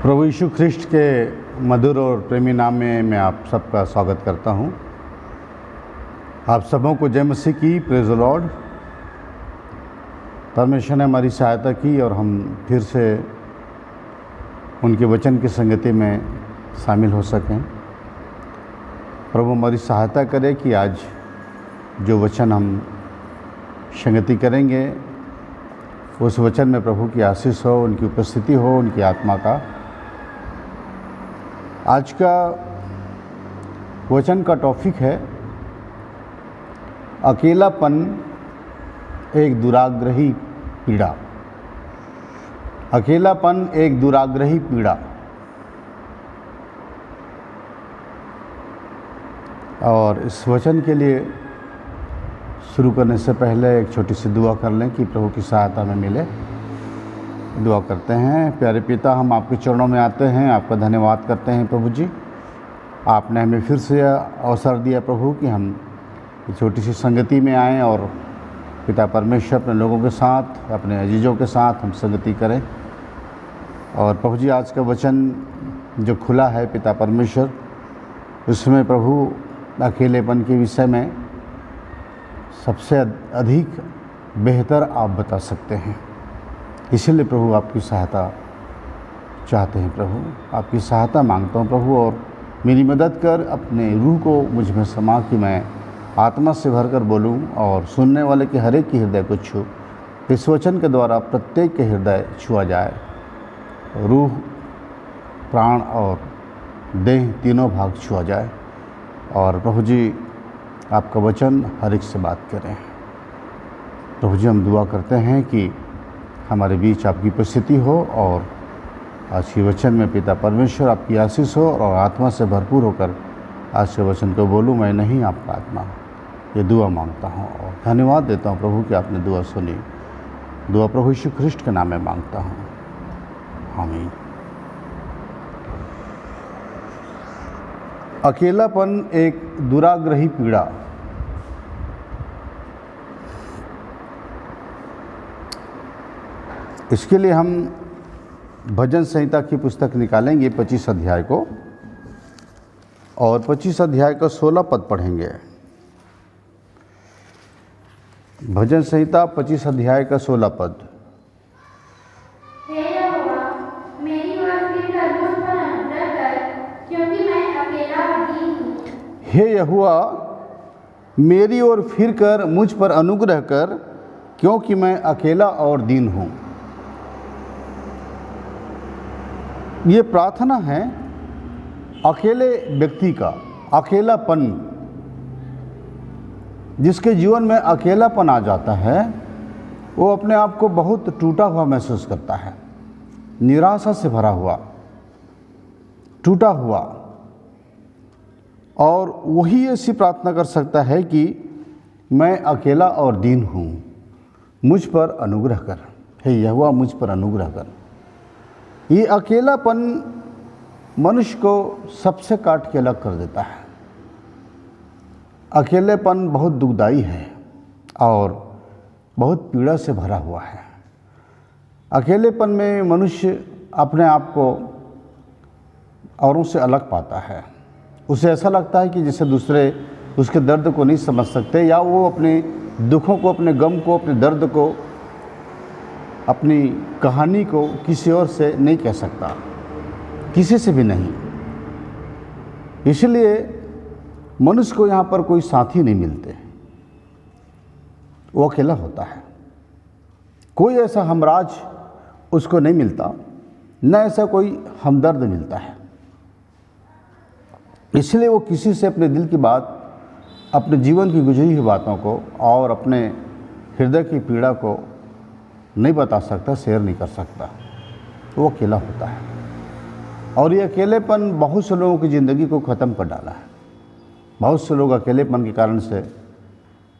प्रभु यीशु Christ के मधुर और प्रेमी नाम में मैं आप सबका स्वागत करता हूं। आप सबों को जय मसीह की, प्रेज द लॉर्ड। परमेश्वर ने हमारी सहायता की और हम फिर से उनके वचन की संगति में शामिल हो सकें। प्रभु हमारी सहायता करे कि आज जो वचन हम संगति करेंगे उस वचन में प्रभु की आशीष हो, उनकी उपस्थिति हो, उनकी आत्मा का। आज का वचन का टॉपिक है अकेलापन एक दुराग्रही पीड़ा। अकेलापन एक दुराग्रही पीड़ा। और इस वचन के लिए शुरू करने से पहले एक छोटी सी दुआ कर लें कि प्रभु की सहायता में मिले। दुआ करते हैं। प्यारे पिता, हम आपके चरणों में आते हैं, आपका धन्यवाद करते हैं प्रभु जी। आपने हमें फिर से अवसर दिया प्रभु कि हम छोटी सी संगति में आएँ और पिता परमेश्वर अपने लोगों के साथ, अपने अजीजों के साथ हम संगति करें। और प्रभु जी, आज का वचन जो खुला है पिता परमेश्वर, उसमें प्रभु अकेलेपन के विषय में सबसे अधिक बेहतर आप बता सकते हैं। इसीलिए प्रभु आपकी सहायता चाहते हैं। प्रभु आपकी सहायता मांगता हूँ प्रभु, और मेरी मदद कर, अपने रूह को मुझ में समा कि मैं आत्मा से भरकर बोलूँ और सुनने वाले के हर एक के हृदय को छू। इस वचन के द्वारा प्रत्येक के हृदय छुआ जाए, रूह, प्राण और देह तीनों भाग छुआ जाए। और प्रभु जी, आपका वचन हर एक से बात करें। प्रभु जी, हम दुआ करते हैं कि हमारे बीच आपकी उपस्थिति हो और आज के वचन में पिता परमेश्वर आपकी आशीष हो और आत्मा से भरपूर होकर आज के वचन को बोलूँ, मैं नहीं आपका आत्मा। ये दुआ मांगता हूँ और धन्यवाद देता हूँ प्रभु कि आपने दुआ सुनी। दुआ प्रभु यीशु ख्रिस्ट के नाम में मांगता हूँ, आमीन। अकेलापन एक दुराग्रही पीड़ा। इसके लिए हम भजन संहिता की पुस्तक निकालेंगे 25 अध्याय को, और 25 अध्याय का 16 पद पढ़ेंगे। भजन संहिता 25 अध्याय का 16 पद। हे यहोवा, मेरी ओर फिरकर मुझ पर अनुग्रह कर, क्योंकि मैं अकेला और दीन हूँ। हे यहोवा, मेरी ओर फिरकर मुझ पर अनुग्रह कर, क्योंकि मैं अकेला और दीन हूँ। ये प्रार्थना है अकेले व्यक्ति का। अकेलापन, जिसके जीवन में अकेलापन आ जाता है, वो अपने आप को बहुत टूटा हुआ महसूस करता है, निराशा से भरा हुआ, टूटा हुआ। और वही ऐसी प्रार्थना कर सकता है कि मैं अकेला और दीन हूँ, मुझ पर अनुग्रह कर। हे यहोवा, मुझ पर अनुग्रह कर। ये अकेलापन मनुष्य को सबसे काट के अलग कर देता है। अकेलेपन बहुत दुखदाई है और बहुत पीड़ा से भरा हुआ है। अकेलेपन में मनुष्य अपने आप को औरों से अलग पाता है। उसे ऐसा लगता है कि जैसे दूसरे उसके दर्द को नहीं समझ सकते, या वो अपने दुखों को, अपने गम को, अपने दर्द को, अपनी कहानी को किसी और से नहीं कह सकता, किसी से भी नहीं। इसलिए मनुष्य को यहाँ पर कोई साथी नहीं मिलते, वो अकेला होता है। कोई ऐसा हमराज उसको नहीं मिलता, न ऐसा कोई हमदर्द मिलता है। इसलिए वो किसी से अपने दिल की बात, अपने जीवन की गुजरी हुई बातों को और अपने हृदय की पीड़ा को नहीं बता सकता, शेयर नहीं कर सकता। वो अकेला होता है। और ये अकेलेपन बहुत से लोगों की ज़िंदगी को ख़त्म कर डाला है। बहुत से लोग अकेलेपन के कारण से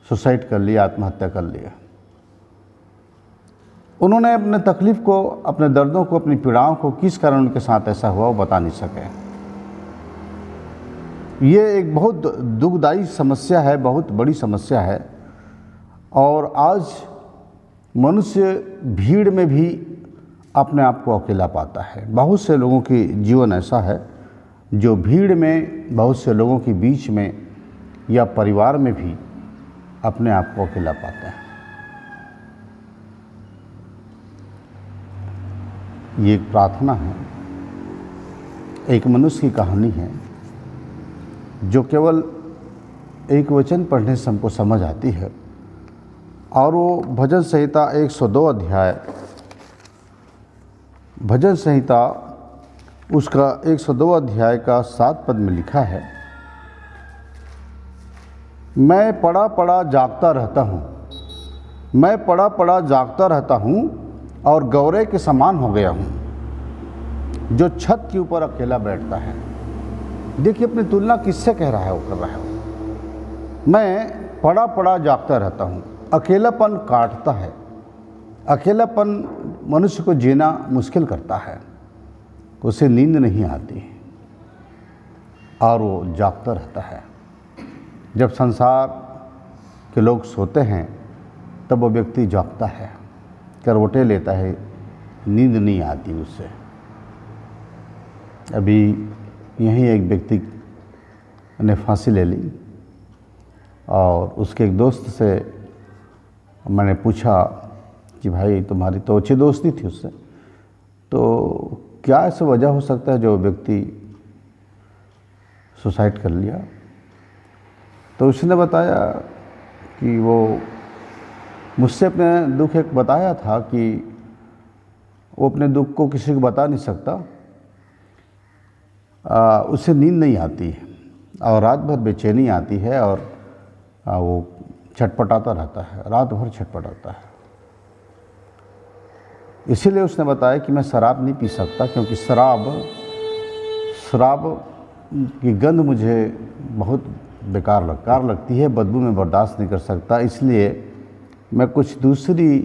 सुसाइड कर लिया, आत्महत्या कर लिया। उन्होंने अपने तकलीफ़ को, अपने दर्दों को, अपनी पीड़ाओं को, किस कारण उनके साथ ऐसा हुआ वो बता नहीं सके। ये एक बहुत दुखदाई समस्या है, बहुत बड़ी समस्या है। और आज मनुष्य भीड़ में भी अपने आप को अकेला पाता है। बहुत से लोगों की जीवन ऐसा है जो भीड़ में, बहुत से लोगों के बीच में या परिवार में भी अपने आप को अकेला पाता है। ये एक प्रार्थना है, एक मनुष्य की कहानी है जो केवल एक वचन पढ़ने से हमको समझ आती है, और वो भजन संहिता 102 अध्याय, भजन संहिता उसका 102 अध्याय का 7 पद में लिखा है, मैं पड़ा पड़ा जागता रहता हूँ, मैं पड़ा पड़ा जागता रहता हूँ और गौरे के समान हो गया हूँ जो छत के ऊपर अकेला बैठता है। देखिए अपनी तुलना किससे कह रहा है, वो कर रहा है वो। मैं पड़ा पड़ा जागता रहता हूँ, अकेलापन काटता है, अकेलापन मनुष्य को जीना मुश्किल करता है, उसे नींद नहीं आती और वो जागता रहता है। जब संसार के लोग सोते हैं तब वो व्यक्ति जागता है, करवटें लेता है, नींद नहीं आती उससे। अभी यहीं एक व्यक्ति ने फांसी ले ली और उसके एक दोस्त से मैंने पूछा कि भाई तुम्हारी तो अच्छी दोस्ती थी उससे, तो क्या ऐसा वजह हो सकता है जो व्यक्ति सुसाइड कर लिया? तो उसने बताया कि वो मुझसे अपने दुख एक बताया था कि वो अपने दुख को किसी को बता नहीं सकता, उसे नींद नहीं आती और रात भर बेचैनी आती है और वो छटपटाता रहता है, रात भर छटपटाता है। इसीलिए उसने बताया कि मैं शराब नहीं पी सकता क्योंकि शराब की गंध मुझे बहुत बेकार लगती है, बदबू में बर्दाश्त नहीं कर सकता, इसलिए मैं कुछ दूसरी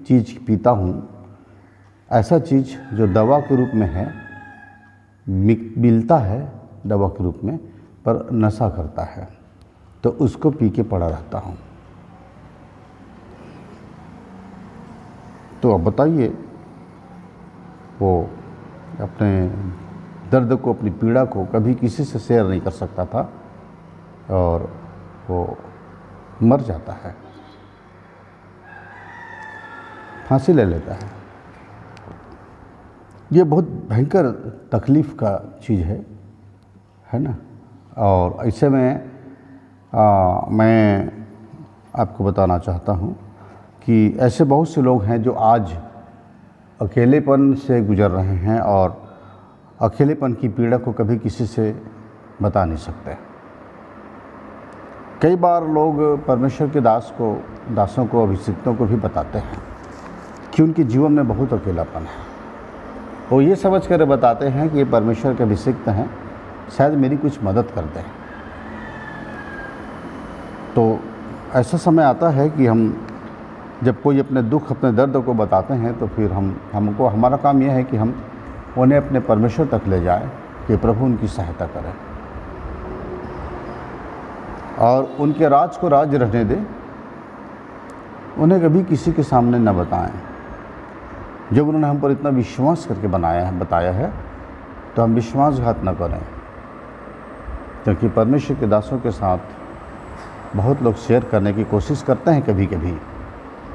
चीज़ पीता हूँ, ऐसा चीज़ जो दवा के रूप में है, मिलता है दवा के रूप में पर नशा करता है, तो उसको पी के पड़ा रहता हूँ। तो अब बताइए, वो अपने दर्द को, अपनी पीड़ा को कभी किसी से शेयर नहीं कर सकता था और वो मर जाता है, फांसी ले लेता है। ये बहुत भयंकर तकलीफ़ का चीज़ है ना। और ऐसे में मैं आपको बताना चाहता हूँ कि ऐसे बहुत से लोग हैं जो आज अकेलेपन से गुजर रहे हैं और अकेलेपन की पीड़ा को कभी किसी से बता नहीं सकते। कई बार लोग परमेश्वर के दासों को, अभिषिक्तों को भी बताते हैं कि उनके जीवन में बहुत अकेलापन है। वो ये समझ कर बताते हैं कि ये परमेश्वर के अभिषिक्त हैं, शायद मेरी कुछ मदद कर दें। तो ऐसा समय आता है कि हम जब कोई अपने दुख, अपने दर्द को बताते हैं तो फिर हमारा काम यह है कि हम उन्हें अपने परमेश्वर तक ले जाएं कि प्रभु उनकी सहायता करें और उनके राज को राज रहने दें, उन्हें कभी किसी के सामने न बताएं। जब उन्होंने हम पर इतना विश्वास करके बताया है तो हम विश्वासघात न करें, क्योंकि परमेश्वर के दासों के साथ बहुत लोग शेयर करने की कोशिश करते हैं, कभी कभी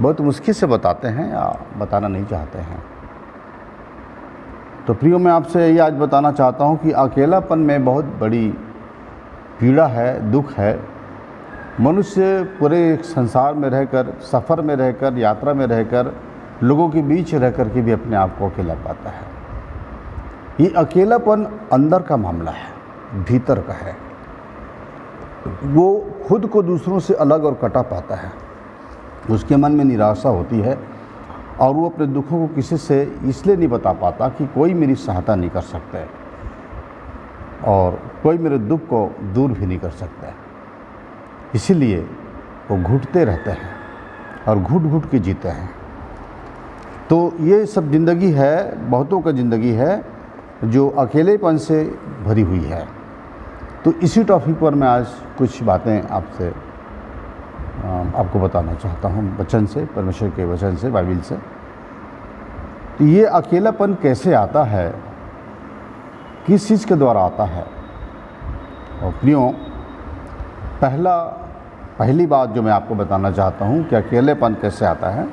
बहुत मुश्किल से बताते हैं या बताना नहीं चाहते हैं। तो प्रियो, मैं आपसे यही आज बताना चाहता हूँ कि अकेलापन में बहुत बड़ी पीड़ा है, दुख है। मनुष्य पूरे संसार में रहकर, सफ़र में रहकर, यात्रा में रहकर, लोगों के बीच रह कर के भी अपने आप को अकेला पाता है। ये अकेलापन अंदर का मामला है, भीतर का है। वो खुद को दूसरों से अलग और कटा पाता है, उसके मन में निराशा होती है और वो अपने दुखों को किसी से इसलिए नहीं बता पाता कि कोई मेरी सहायता नहीं कर सकता है और कोई मेरे दुख को दूर भी नहीं कर सकता है। इसीलिए वो घुटते रहते हैं और घुट घुट के जीते हैं। तो ये सब ज़िंदगी है, बहुतों का ज़िंदगी है जो अकेलेपन से भरी हुई है। तो इसी टॉपिक पर मैं आज कुछ बातें आपको बताना चाहता हूँ, वचन से, परमेश्वर के वचन से, बाइबल से। तो ये अकेलापन कैसे आता है, किस चीज़ के द्वारा आता है? और प्रियो, पहली बात जो मैं आपको बताना चाहता हूँ कि अकेलेपन कैसे आता है।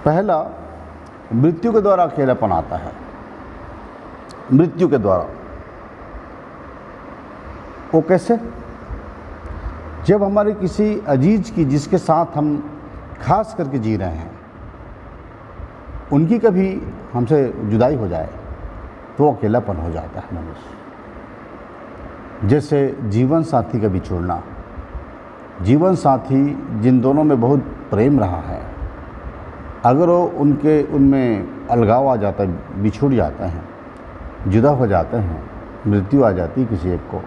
पहला, मृत्यु के द्वारा अकेलापन आता है। मृत्यु के द्वारा। वो कैसे? जब हमारे किसी अजीज की, जिसके साथ हम खास करके जी रहे हैं, उनकी कभी हमसे जुदाई हो जाए तो अकेलापन हो जाता है मनुष्य। जैसे जीवन साथी का बिछुड़ना। जीवन साथी जिन दोनों में बहुत प्रेम रहा है, अगर वो उनमें अलगाव आ जाता है, बिछुड़ जाते हैं, जुदा हो जाते हैं, मृत्यु आ जाती है किसी एक को,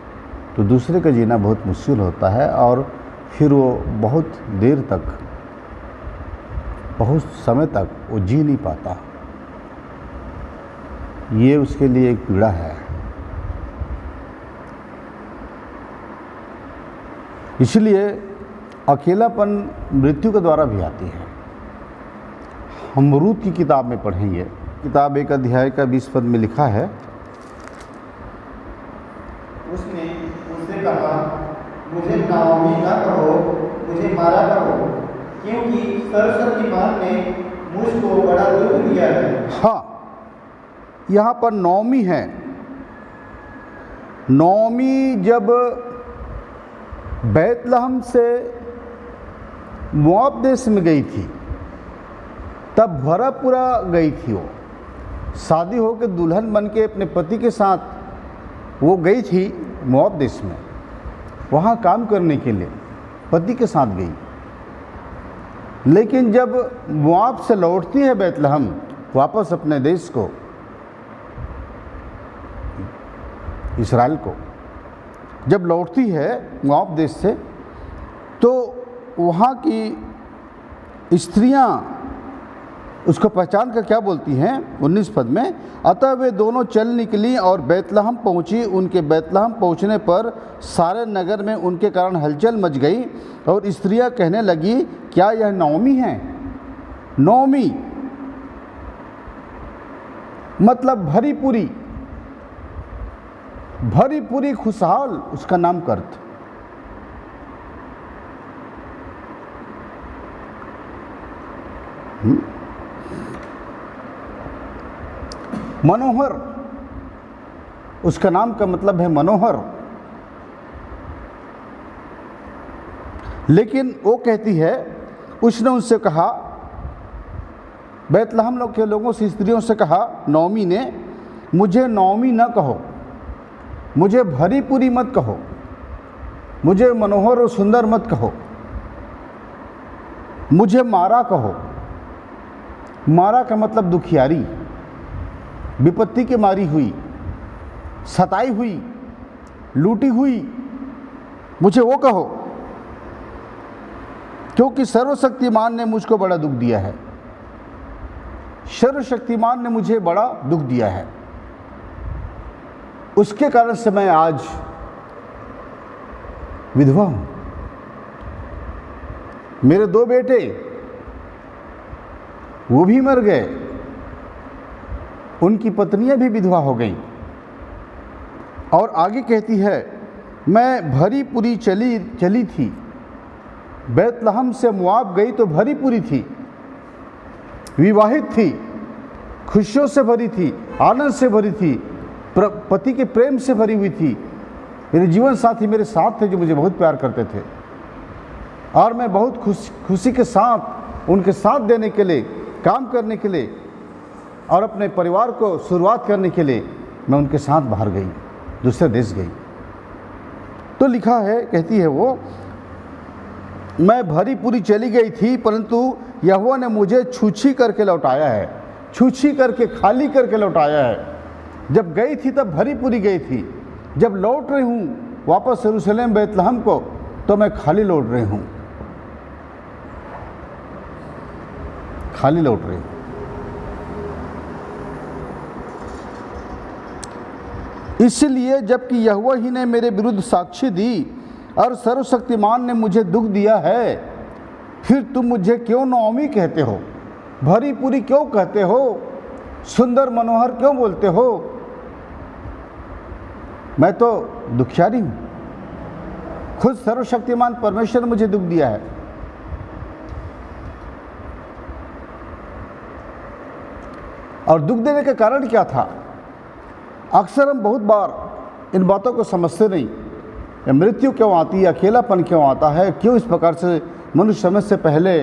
तो दूसरे का जीना बहुत मुश्किल होता है और फिर वो बहुत देर तक, बहुत समय तक वो जी नहीं पाता। ये उसके लिए एक पीड़ा है। इसलिए अकेलापन मृत्यु के द्वारा भी आती है। हम रूत की किताब में पढ़ेंगे, किताब 1 अध्याय का 20 पद में लिखा है, उसने उससे कहा, मुझे नाओमी न कहो, मुझे मारा कहो, क्योंकि सर्वशक्तिमान ने मुझको बड़ा दुख दिया है। हाँ, यहाँ पर नौमी है। नौमी जब बैतलहम से मोआब देश में गई थी, तब भरापुरा गई थी। वो शादी होकर दुल्हन बन के अपने पति के साथ वो गई थी मोआब देश में, वहाँ काम करने के लिए पति के साथ गई। लेकिन जब मोआब से लौटती है बैतलहम वापस अपने देश को, इस्राएल को, जब लौटती है मोआब देश से, तो वहाँ की स्त्रियाँ उसको पहचान कर क्या बोलती हैं 19 पद में, अतः वे दोनों चल निकली और बैतलहम पहुँची। उनके बैतलहम पहुँचने पर सारे नगर में उनके कारण हलचल मच गई और स्त्रियाँ कहने लगी, क्या यह नौमी है? नौमी मतलब भरी पूरी खुशहाल, उसका नाम का अर्थ। मनोहर, उसका नाम का मतलब है मनोहर। लेकिन वो कहती है, उसने उनसे कहा, बैतलहम लोग के लोगों से, स्त्रियों से कहा, नौमी ने, मुझे नौमी न कहो, मुझे भरी पूरी मत कहो, मुझे मनोहर और सुंदर मत कहो, मुझे मारा कहो। मारा का मतलब दुखियारी, विपत्ति के मारी हुई, सताई हुई, लूटी हुई, मुझे वो कहो, क्योंकि सर्वशक्तिमान ने मुझको बड़ा दुख दिया है। सर्वशक्तिमान ने मुझे बड़ा दुख दिया है, उसके कारण से मैं आज विधवा हूं। मेरे 2 बेटे वो भी मर गए, उनकी पत्नियां भी विधवा हो गईं। और आगे कहती है, मैं भरी पूरी चली थी, बैतलहम से मोआब गई तो भरी पूरी थी, विवाहित थी, खुशियों से भरी थी, आनंद से भरी थी, पति के प्रेम से भरी हुई थी। मेरे जीवन साथी मेरे साथ थे जो मुझे बहुत प्यार करते थे, और मैं बहुत खुशी के साथ उनके साथ देने के लिए, काम करने के लिए और अपने परिवार को शुरुआत करने के लिए मैं उनके साथ बाहर गई, दूसरे देश गई। तो लिखा है, कहती है वो, मैं भरी पूरी चली गई थी, परंतु यहोवा ने मुझे छूछी करके लौटाया है, छूछी करके, खाली करके लौटाया है। जब गई थी तब भरी पूरी गई थी, जब लौट रही हूँ वापस यरूशलेम बैतलहम को, तो मैं खाली लौट रही हूँ, खाली लौट रही हूँ। इसलिए जबकि यहोवा ही ने मेरे विरुद्ध साक्षी दी और सर्वशक्तिमान ने मुझे दुख दिया है, फिर तुम मुझे क्यों नौमी कहते हो, भरी पूरी क्यों कहते हो? सुंदर मनोहर क्यों बोलते हो? मैं तो दुखियारी हूं, खुद सर्वशक्तिमान परमेश्वर ने मुझे दुख दिया है। और दुख देने का कारण क्या था? अक्सर हम बहुत बार इन बातों को समझते नहीं। मृत्यु क्यों आती है, अकेलापन क्यों आता है, क्यों इस प्रकार से मनुष्य समय से पहले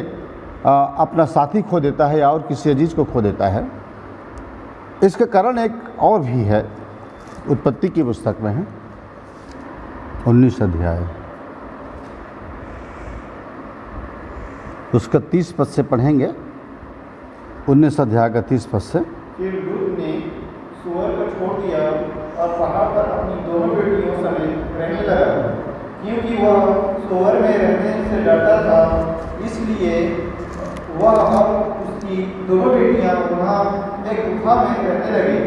अपना साथी खो देता है या और किसी अजीज को खो देता है? इसका कारण एक और भी है, उत्पत्ति की पुस्तक में है 19 अध्याय, उसका 30 पद से पढ़ेंगे। 19 अध्याय का 30 पद से। फिर लूत ने सूअर को छोड़ दिया और पहाड़ पर अपनी दोनों बेटियों समेत रहने लगा, क्योंकि वह सूअर में रहने से डरता था। इसलिए वह और उसकी दोनों बेटियां वहाँ एक गुफा में रहने लगी।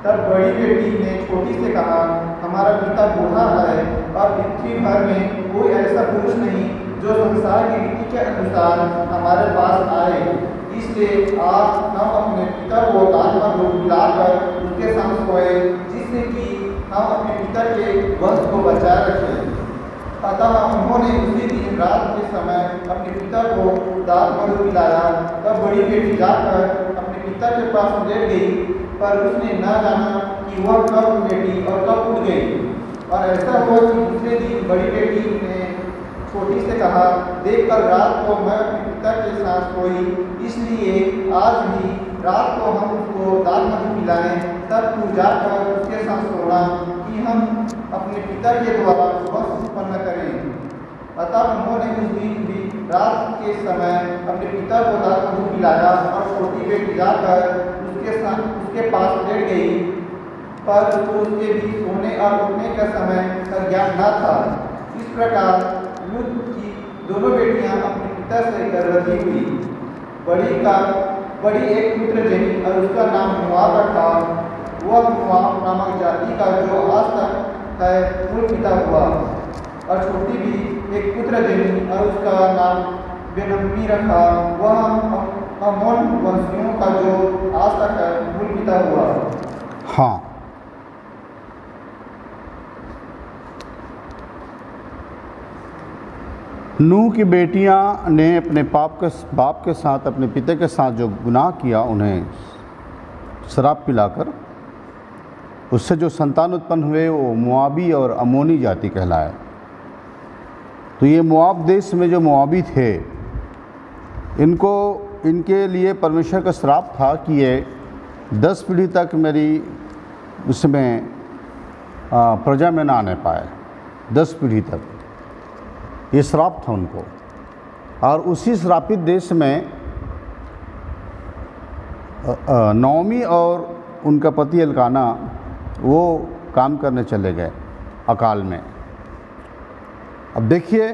तब बड़ी बेटी ने छोटी से कहा, हमारा पिता बूढ़ा है और पृथ्वी भर में कोई ऐसा पुरुष नहीं जो संसार की रीति के अनुसार हमारे पास आए, इसलिए आज हम अपने पिता को दान में मिलाकर उसके साथ सोए, जिससे कि हम अपने पिता के वंश को बचाए रखें। अतः उन्होंने उसी दिन रात के समय अपने पिता को दान मधु पिलाया। तब बड़ी बेटी जाकर अपने पिता के पास लेट गई, पर उसने न जाना कि वह कब लेटी और कब उठ गई। और ऐसा हुआ कि दूसरे दिन बड़ी बेटी ने छोटी से कहा, देख कल रात को मैं अपने पिता के साथ सोई, इसलिए आज भी रात को हम उसको दाल मधु पिलाएं, तब तू जाकर उसके साथ सोना कि हम अपने पिता के द्वारा वंश उत्पन्न करें। अतः उन्होंने उस दिन भी रात के समय अपने पिता को दाल मधु पिलाया और छोटी बेटी जाकर उसके पास लेट गई, पर उसको उसके भी सोने और उठने का समय का ज्ञान न था। इस प्रकार लूत की दोनों बेटियां अपने पिता से गर्भवती हुई। बड़ी एक पुत्र जनी और उसका नाम मुआब रखा। वह मुआब नामक जाति का जो आज तक है मूल पिता हुआ। और छोटी भी एक पुत्र जनी और उसका नाम बेनम्मी रखा। वह अमोन वंशियों का जो आज तक है मूल पिता हुआ। हाँ, नूह की बेटियां ने अपने बाप के साथ, अपने पिता के साथ जो गुनाह किया, उन्हें शराब पिलाकर उससे जो संतान उत्पन्न हुए वो मुआबी और अमोनी जाति कहलाए। तो ये मुआब देश में जो मुआबी थे, इनके लिए परमेश्वर का श्राप था कि ये 10 पीढ़ी तक मेरी उसमें प्रजा में ना आने पाए। 10 पीढ़ी तक ये श्राप था उनको। और उसी श्रापित देश में नौमी और उनका पति एल्काना वो काम करने चले गए अकाल में। अब देखिए,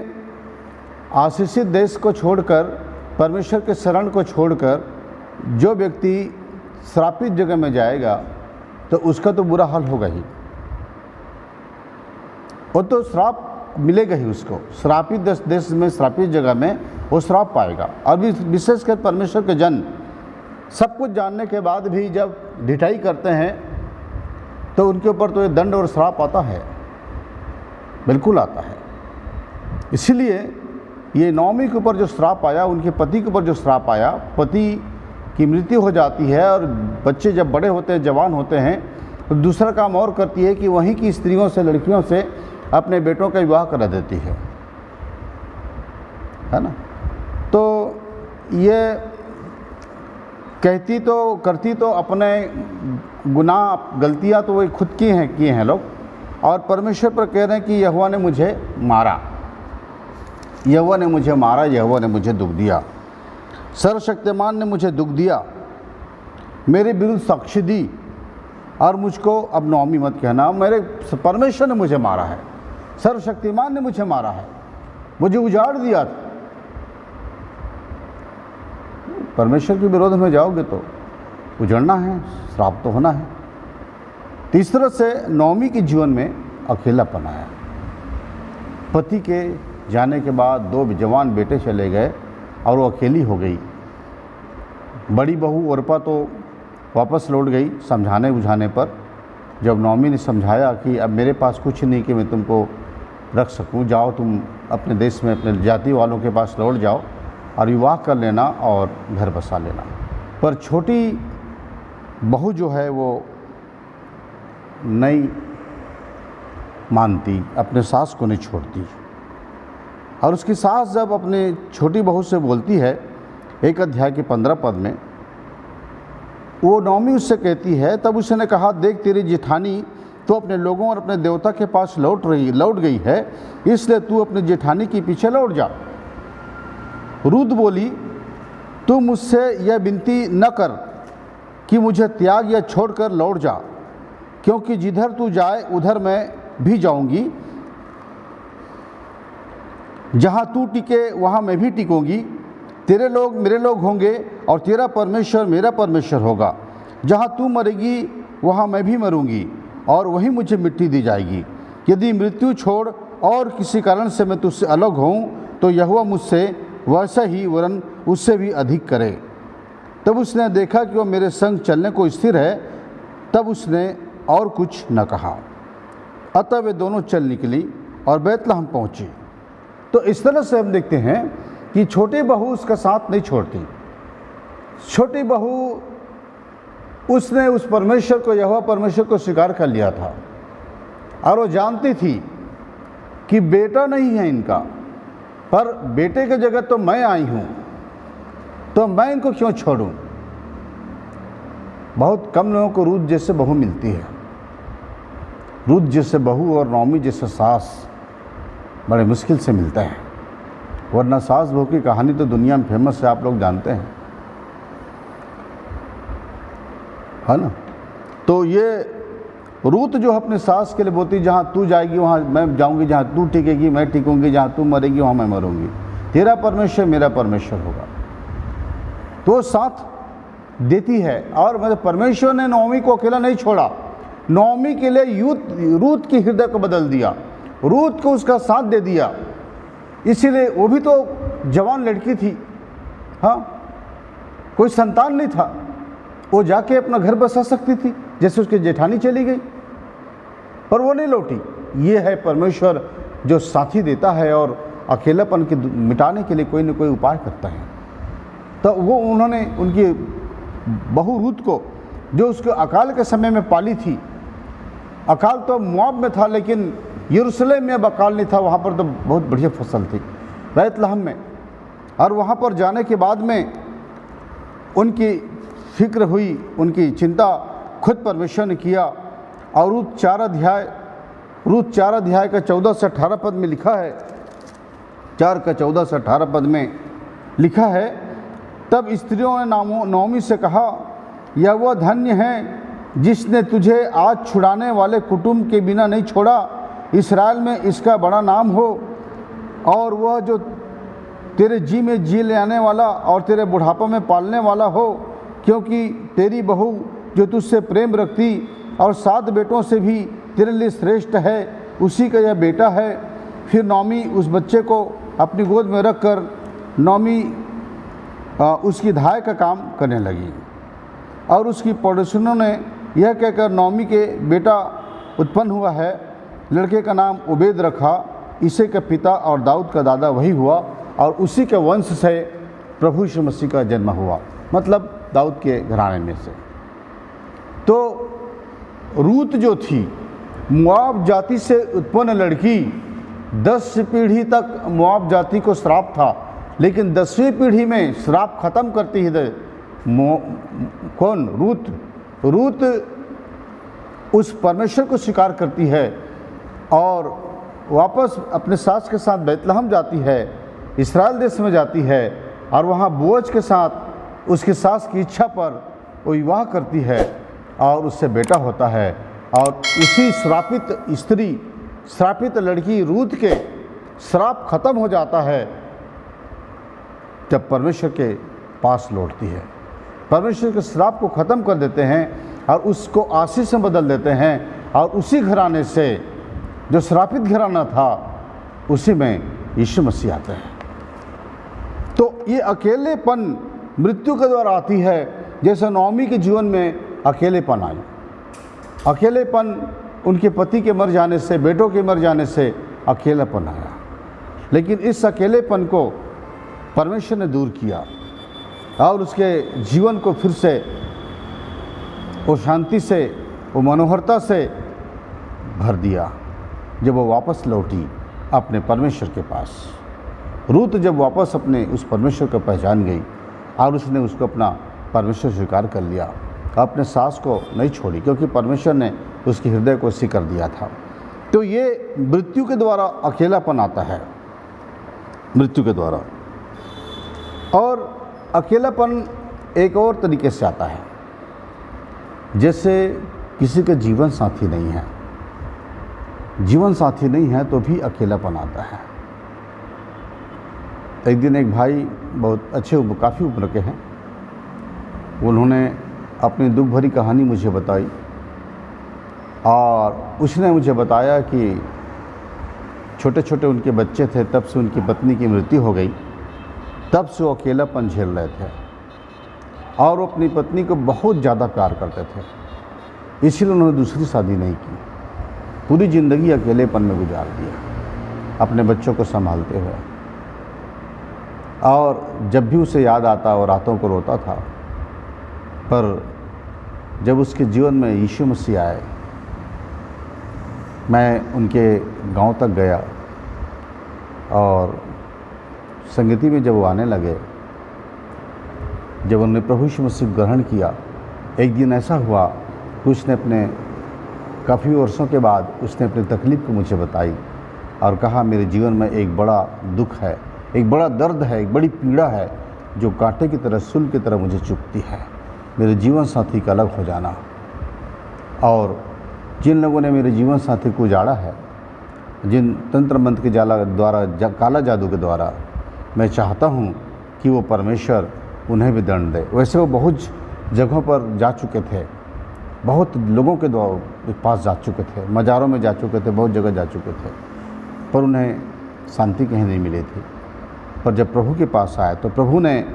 आशीषित देश को छोड़कर, परमेश्वर के शरण को छोड़कर जो व्यक्ति श्रापित जगह में जाएगा तो उसका तो बुरा हाल होगा ही। वो तो श्राप मिलेगा ही उसको। श्रापित देश में, श्रापित जगह में वो श्राप पाएगा। और भी विशेषकर परमेश्वर के जन सब कुछ जानने के बाद भी जब ढिठाई करते हैं तो उनके ऊपर तो ये दंड और श्राप आता है, बिल्कुल आता है। इसीलिए ये नौमी के ऊपर जो श्राप आया, उनके पति के ऊपर जो श्राप आया, पति की मृत्यु हो जाती है और बच्चे जब बड़े होते हैं, जवान होते हैं, तो दूसरा काम और करती है कि वहीं की स्त्रियों से, लड़कियों से अपने बेटों का विवाह करा देती है ना। तो ये कहती तो करती तो अपने गुनाह, गलतियां तो वो खुद की हैं, किए हैं लोग, और परमेश्वर पर कह रहे हैं कि यहोवा ने मुझे मारा, यहोवा ने मुझे मारा, यहोवा ने मुझे दुख दिया, सर्वशक्तिमान ने मुझे दुख दिया, मेरे विरुद्ध साक्षी दी। और मुझको अब नौमी मत कहना, मेरे परमेश्वर ने मुझे मारा है, सर्वशक्तिमान ने मुझे मारा है, मुझे उजाड़ दिया। परमेश्वर के विरोध में जाओगे तो उजड़ना है, श्राप तो होना है। तीसरा से नौमी के जीवन में अकेलापन आया। पति के जाने के बाद 2 जवान बेटे चले गए और वो अकेली हो गई। बड़ी बहू ओरपा तो वापस लौट गई समझाने बुझाने पर। जब नॉमी ने समझाया कि अब मेरे पास कुछ नहीं कि मैं तुमको रख सकूं, जाओ तुम अपने देश में अपने जाति वालों के पास लौट जाओ और विवाह कर लेना और घर बसा लेना। पर छोटी बहू जो है वो नहीं मानती, अपने सास को नहीं छोड़ती। और उसकी सास जब अपने छोटी बहू से बोलती है 1 अध्याय के 15 पद में, वो नॉमी उससे कहती है, तब उसने कहा देख तेरी जेठानी तो अपने लोगों और अपने देवता के पास लौट गई है, इसलिए तू अपने जेठानी के पीछे लौट जा। रूत बोली तू मुझसे यह विनती न कर कि मुझे त्याग या छोड़कर लौट जा, क्योंकि जिधर तू जाए उधर मैं भी जाऊंगी, जहाँ तू टिके वहाँ मैं भी टिकूंगी, तेरे लोग मेरे लोग होंगे और तेरा परमेश्वर मेरा परमेश्वर होगा। जहाँ तू मरेगी वहाँ मैं भी मरूंगी और वहीं मुझे मिट्टी दी जाएगी। यदि मृत्यु छोड़ और किसी कारण से मैं तुझसे अलग हूँ तो यहोवा मुझसे वैसा ही वरन उससे भी अधिक करे। तब उसने देखा कि वह मेरे संग चलने को स्थिर है, तब उसने और कुछ न कहा। अतः वे दोनों चल निकली और बैतलहम पहुँची। तो इस तरह से हम देखते हैं कि छोटी बहू उसका साथ नहीं छोड़ती। छोटी बहू उसने उस परमेश्वर को, यहोवा परमेश्वर को स्वीकार कर लिया था और वो जानती थी कि बेटा नहीं है इनका, पर बेटे की जगह तो मैं आई हूँ, तो मैं इनको क्यों छोड़ूं। बहुत कम लोगों को रूत जैसे बहू मिलती है। रूत जैसे बहू और नॉमी जैसे सास बड़े मुश्किल से मिलते हैं, वरना सास बहू की कहानी तो दुनिया में फेमस है, आप लोग जानते हैं, है ना। तो ये रूत जो अपने सास के लिए बोलती, जहाँ तू जाएगी वहाँ मैं जाऊँगी, जहाँ तू टिकेगी मैं टिकूँगी, जहाँ तू मरेगी वहाँ मैं मरूँगी, तेरा परमेश्वर मेरा परमेश्वर होगा, तो साथ देती है। और मतलब परमेश्वर ने नॉमी को अकेला नहीं छोड़ा, नॉमी के लिए रूत के हृदय को बदल दिया, रूत को उसका साथ दे दिया। इसीलिए वो भी तो जवान लड़की थी, हाँ, कोई संतान नहीं था, वो जाके अपना घर बसा सकती थी, जैसे उसकी जेठानी चली गई, पर वो नहीं लौटी। ये है परमेश्वर जो साथी देता है और अकेलापन के मिटाने के लिए कोई न कोई उपाय करता है। तो वो उन्होंने उनकी बहू रूत को, जो उसके अकाल के समय में पाली थी, अकाल तो मोआब में था लेकिन यरूशलेम में अब अकाल नहीं था, वहाँ पर तो बहुत बढ़िया फसल थी बैतलहम में। और वहाँ पर जाने के बाद में उनकी फिक्र हुई, उनकी चिंता खुद परमेश्वर ने किया। और रूत 4 अध्याय का 14 से 18 पद में लिखा है, 4 का 14 से 18 पद में लिखा है, तब स्त्रियों ने नॉमी से कहा, यह वह धन्य है जिसने तुझे आज छुड़ाने वाले कुटुंब के बिना नहीं छोड़ा, इस्राएल में इसका बड़ा नाम हो, और वह जो तेरे जी में जी ले आने वाला और तेरे बुढ़ापा में पालने वाला हो, क्योंकि तेरी बहू जो तुझसे प्रेम रखती और 7 बेटों से भी तेरे लिए श्रेष्ठ है, उसी का यह बेटा है। फिर नॉमी उस बच्चे को अपनी गोद में रखकर नॉमी उसकी धाय का काम करने लगी। और उसकी पड़ोसियों ने यह कहकर नॉमी के बेटा उत्पन्न हुआ है, लड़के का नाम उबेद रखा, इसे का पिता और दाऊद का दादा वही हुआ, और उसी के वंश से प्रभु यीशु मसीह का जन्म हुआ, मतलब दाऊद के घराने में से। तो रूत जो थी मोआब जाति से उत्पन्न लड़की, 10 पीढ़ी तक मोआब जाति को श्राप था, लेकिन 10वीं पीढ़ी में श्राप खत्म करती है कौन? रूत उस परमेश्वर को स्वीकार करती है और वापस अपने सास के साथ बैतलहम जाती है, इस्राएल देश में जाती है, और वहाँ बोअज के साथ उसकी सास की इच्छा पर वो विवाह करती है और उससे बेटा होता है। और उसी श्रापित लड़की रूत के श्राप खत्म हो जाता है जब परमेश्वर के पास लौटती है। परमेश्वर के श्राप को ख़त्म कर देते हैं और उसको आशीष में बदल देते हैं, और उसी घराने से, जो श्रापित घराना था, उसी में यीशु मसीह आते हैं। तो ये अकेलेपन मृत्यु के द्वारा आती है, जैसे नौमी के जीवन में अकेलेपन आया। अकेलेपन उनके पति के मर जाने से, बेटों के मर जाने से अकेलापन आया, लेकिन इस अकेलेपन को परमेश्वर ने दूर किया और उसके जीवन को फिर से वो शांति से, वो मनोहरता से भर दिया जब वो वापस लौटी अपने परमेश्वर के पास। रूत जब वापस अपने उस परमेश्वर को पहचान गई और उसने उसको अपना परमेश्वर स्वीकार कर लिया, अपने सास को नहीं छोड़ी, क्योंकि परमेश्वर ने उसके हृदय को सी कर दिया था। तो ये मृत्यु के द्वारा अकेलापन आता है, मृत्यु के द्वारा। और अकेलापन एक और तरीके से आता है, जैसे किसी का जीवन साथी नहीं है, जीवन साथी नहीं है तो भी अकेलापन आता है। एक दिन एक भाई बहुत अच्छे काफ़ी उम्र के हैं, उन्होंने अपनी दुख भरी कहानी मुझे बताई और उसने मुझे बताया कि छोटे छोटे उनके बच्चे थे, तब से उनकी पत्नी की मृत्यु हो गई, तब से वो अकेलापन झेल रहे थे और वो अपनी पत्नी को बहुत ज़्यादा प्यार करते थे, इसलिए उन्होंने दूसरी शादी नहीं की। पूरी ज़िंदगी अकेलेपन में गुजार दिया अपने बच्चों को संभालते हुए। और जब भी उसे याद आता वो रातों को रोता था। पर जब उसके जीवन में यीशु मसीह आए, मैं उनके गांव तक गया और संगति में जब वो आने लगे, जब उन्होंने प्रभु यीशु मसीह ग्रहण किया, एक दिन ऐसा हुआ कि उसने अपने काफ़ी वर्षों के बाद उसने अपनी तकलीफ़ को मुझे बताई और कहा, मेरे जीवन में एक बड़ा दुख है, एक बड़ा दर्द है, एक बड़ी पीड़ा है जो कांटे की तरह, सूल की तरह मुझे चुभती है, मेरे जीवन साथी का अलग हो जाना। और जिन लोगों ने मेरे जीवन साथी को उजाड़ा है, जिन तंत्र मंत्र के जाला द्वारा, काला जादू के द्वारा, मैं चाहता हूँ कि वो परमेश्वर उन्हें भी दंड दे। वैसे वो बहुत जगहों पर जा चुके थे, बहुत लोगों के पास जा चुके थे, मज़ारों में जा चुके थे, बहुत जगह जा चुके थे, पर उन्हें शांति कहीं नहीं मिली थी। पर जब प्रभु के पास आए तो प्रभु ने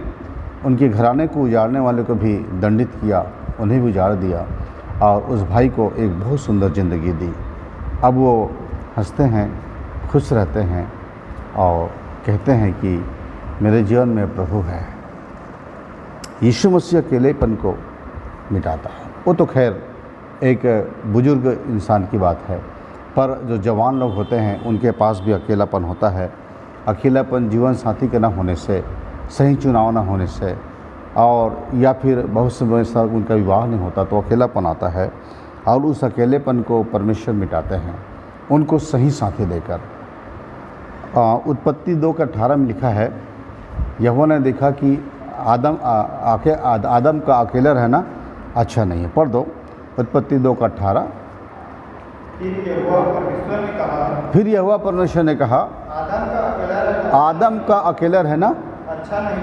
उनके घराने को उजाड़ने वाले को भी दंडित किया, उन्हें भी उजाड़ दिया और उस भाई को एक बहुत सुंदर ज़िंदगी दी। अब वो हंसते हैं, खुश रहते हैं और कहते हैं कि मेरे जीवन में प्रभु है। यीशु मसीह अकेलेपन को मिटाता है। वो तो खैर एक बुजुर्ग इंसान की बात है, पर जो जवान लोग होते हैं उनके पास भी अकेलापन होता है। अकेलापन जीवन साथी के ना होने से, सही चुनाव ना होने से, और या फिर बहुत समय से उनका विवाह नहीं होता तो अकेलापन आता है। और उस अकेलेपन को परमेश्वर मिटाते हैं उनको सही साथी देकर। उत्पत्ति 2:18 में लिखा है, यहोवा ने देखा कि आदम का अकेला रहना अच्छा नहीं है। पढ़ दो उत्पत्ति 2:18। फिर यहोवा परमेश्वर ने कहा, आदम का अकेला रहना